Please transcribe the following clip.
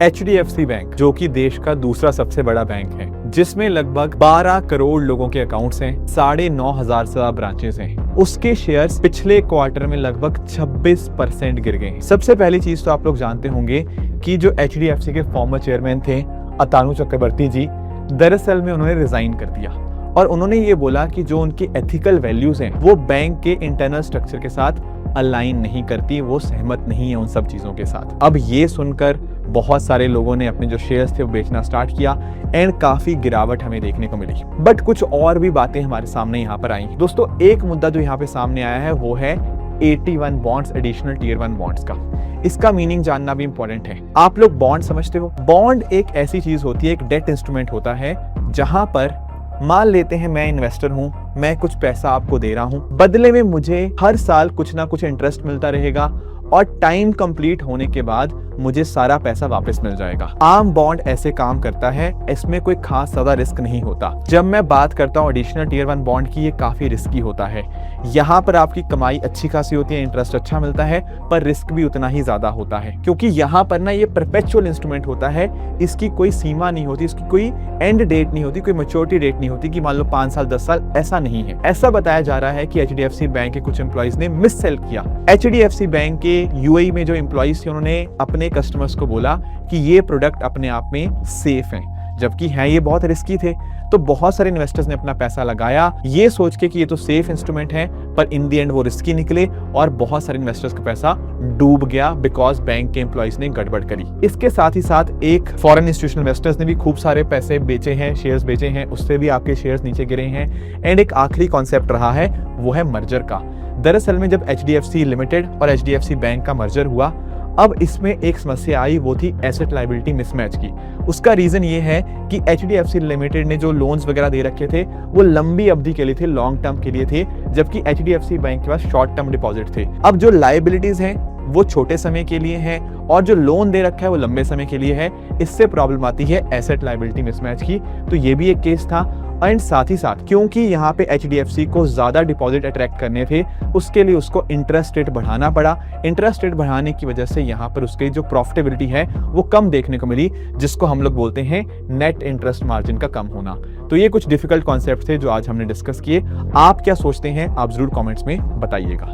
HDFC bank, जो कि देश का दूसरा सबसे बड़ा बैंक है, जिसमें लगभग 12 करोड़ लोगों के अकाउंट्स हैं, 9,500 से ज्यादा ब्रांचेस हैं, उसके शेयर्स पिछले क्वार्टर में लगभग 26% गिर गए। सबसे पहली चीज तो आप लोग जानते होंगे कि जो HDFC के फॉर्मर चेयरमैन थे अतानु चक्रवर्ती जी, दरअसल में उन्होंने रिजाइन कर दिया और उन्होंने ये बोला कि जो उनकी एथिकल वैल्यूज हैं वो बैंक के इंटरनल स्ट्रक्चर के साथ अलाइन नहीं करती, वो सहमत नहीं है उन सब चीजों के साथ। अब ये सुनकर बहुत सारे लोगों ने अपने जो शेयर्स थे वो बेचना स्टार्ट किया एंड काफी गिरावट हमें देखने को मिली। बट कुछ और भी बातें हमारे सामने यहाँ पर आई। दोस्तों, एक मुद्दा जो यहाँ पे सामने आया है वो है AT1 bonds, additional tier 1 bonds का। इसका मीनिंग जानना भी इंपॉर्टेंट है। आप लोग बॉन्ड समझते हो? बॉन्ड एक ऐसी चीज होती है, एक डेट इंस्ट्रूमेंट होता है, जहां पर मान लेते हैं मैं इन्वेस्टर हूं, मैं कुछ पैसा आपको दे रहा हूं, बदले में मुझे हर साल कुछ ना कुछ इंटरेस्ट मिलता रहेगा और टाइम कंप्लीट होने के बाद मुझे सारा पैसा वापस मिल जाएगा। आम बॉन्ड ऐसे काम करता है, इसमें कोई खास ज्यादा रिस्क नहीं होता। जब मैं बात करता हूँ एडिशनल टियर 1 बॉन्ड की, ये काफी रिस्की होता है। यहाँ पर आपकी कमाई अच्छी खासी होती है, इंटरेस्ट अच्छा मिलता है, पर रिस्क भी उतना ही ज्यादा होता है, क्योंकि यहाँ पर ना ये परपेचुअल इंस्ट्रूमेंट होता है, इसकी कोई सीमा नहीं होती, इसकी कोई एंड डेट नहीं होती, कोई मैच्योरिटी डेट नहीं होती कि मान लो 5 साल 10 साल, ऐसा नहीं है। ऐसा बताया जा रहा है कि HDFC बैंक के कुछ एम्प्लॉइज ने मिस सेल किया। HDFC बैंक के UAE में जो एम्प्लॉइज थे उन्होंने अपने कस्टमर्स को बोला कि ये प्रोडक्ट अपने आप में सेफ है, जबकि है ये बहुत रिस्की थे। तो बहुत सारे इन्वेस्टर्स ने अपना पैसा लगाया ये सोच के कि ये तो सेफ इंस्ट्रूमेंट है, पर इन दी एंड वो रिस्की निकले और बहुत सारे इन्वेस्टर्स का पैसा डूब गया बिकॉज बैंक के एम्प्लॉइज ने गड़बड़ करी। इसके साथ ही साथ एक फॉरेन इंस्टीट्यूशनल इन्वेस्टर्स ने भी खूब सारे पैसे बेचे हैं, शेयर्स बेचे हैं, उससे भी आपके शेयर्स नीचे गिरे हैं। एंड एक आखिरी कॉन्सेप्ट रहा है वो है मर्जर का। दरअसल में जब HDFC लिमिटेड और HDFC बैंक का मर्जर हुआ, अब इसमें एक समस्या आई, वो थी एसेट लायबिलिटी मिसमैच की। उसका रीजन ये है कि HDFC लिमिटेड ने जो लोन्स वगैरह दे रखे थे वो लंबी अवधि के लिए थे, लॉन्ग टर्म के लिए थे, जबकि HDFC बैंक के पास शॉर्ट टर्म डिपॉजिट थे। अब जो लायबिलिटीज हैं वो छोटे समय के लिए हैं और जो लोन दे रखा है वो लंबे समय के लिए है। इससे प्रॉब्लम आती है एसेट लायबिलिटी मिसमैच की। तो ये भी एक केस था। एंड साथ ही साथ क्योंकि यहाँ पे HDFC को ज्यादा डिपॉजिट अट्रैक्ट करने थे, उसके लिए उसको इंटरेस्ट रेट बढ़ाना पड़ा। इंटरेस्ट रेट बढ़ाने की वजह से यहाँ पर उसकी जो प्रॉफिटेबिलिटी है वो कम देखने को मिली, जिसको हम लोग बोलते हैं नेट इंटरेस्ट मार्जिन का कम होना। तो ये कुछ डिफिकल्ट कॉन्सेप्ट थे जो आज हमने डिस्कस किए। आप क्या सोचते हैं आप जरूर कॉमेंट्स में बताइएगा।